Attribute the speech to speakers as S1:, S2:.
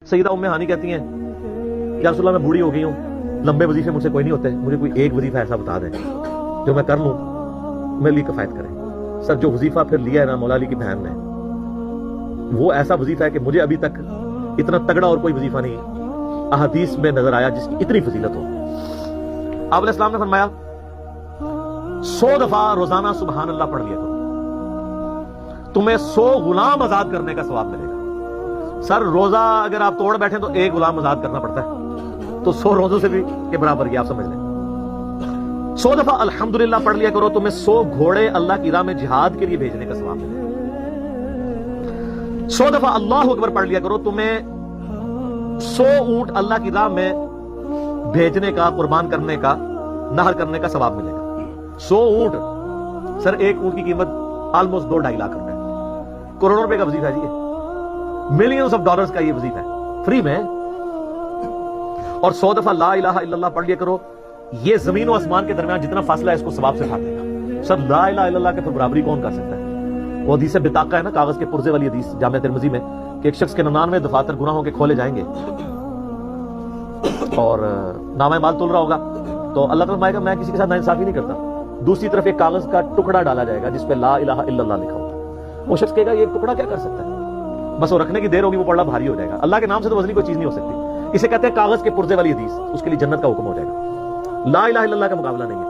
S1: सईदा उम्मे हानी कहती हैं कि रसूल अल्लाह मैं बूढ़ी हो गई हूँ, लंबे वजीफे मुझसे कोई नहीं होते, मुझे कोई एक वजीफा ऐसा बता दें जो मैं कर लूँ, मेरे लिए किफायत करें। सर जो वजीफा फिर लिया है ना मौला अली की बहन ने, वो ऐसा वजीफा है कि मुझे अभी तक इतना तगड़ा और कोई वजीफा नहीं अहदीस में नजर आया जिसकी इतनी फजीलत हो। आप अलैहिस्सलाम ने फरमाया 100 दफा रोजाना सुबहान अल्लाह पढ़ लिया करो, तुम्हें 100 गुलाम आजाद करने का सवाब मिलेगा। सर रोजा अगर आप तोड़ बैठे तो एक गुलाम आजाद करना पड़ता है, तो 100 रोजों से भी के बराबर ये आप समझ लें। 100 दफा अल्हम्दुलिल्लाह पढ़ लिया करो, तुम्हें 100 घोड़े अल्लाह की राह में जिहाद के लिए भेजने का सवाब मिलेगा। 100 दफा अल्लाह अकबर पढ़ लिया करो, तुम्हें 100 ऊंट अल्लाह की राह में भेजने का, कुर्बान करने का, नहर करने का सवाब मिलेगा। 100 ऊंट, सर एक ऊंट की कीमत ऑलमोस्ट 2-2.5 लाख रुपए, करोड़ों रुपए का वजीफा है जी, मिलियंस ऑफ डॉलर्स का ये वजीफा है फ्री में। और 100 दफा ला इलाहा इल्लल्लाह पढ़ लिया करो, ये जमीन और आसमान के दरमियान जितना फासला है इसको सवाब से काट देगा। सर ला इलाहा इल्लल्लाह के फिर बराबरी कौन कर सकता है? वो हदीस बिताका है ना, कागज के पुर्जे वाली हदीस जामिया तिरमिज़ी में, कि एक शख्स के 99 दफातर गुनाहों के खोले जाएंगे और नामा माल तुल रहा होगा तो अल्लाह ताला फरमाएगा मैं किसी के साथ नाइंसाफी नहीं करता। दूसरी तरफ एक कागज का टुकड़ा डाला जाएगा जिस पे ला इलाहा इल्लल्लाह लिखा होगा। वो शख्स कहेगा ये टुकड़ा क्या कर सकता है, बस वो रखने की देर होगी, वो पड़ा भारी हो जाएगा। अल्लाह के नाम से तो वजनी कोई चीज नहीं हो सकती। इसे कहते हैं कागज के पुर्जे वाली हदीस, उसके लिए जन्नत का हुक्म हो जाएगा। ला इलाहा इल्लल्लाह का मुकाबला नहीं है।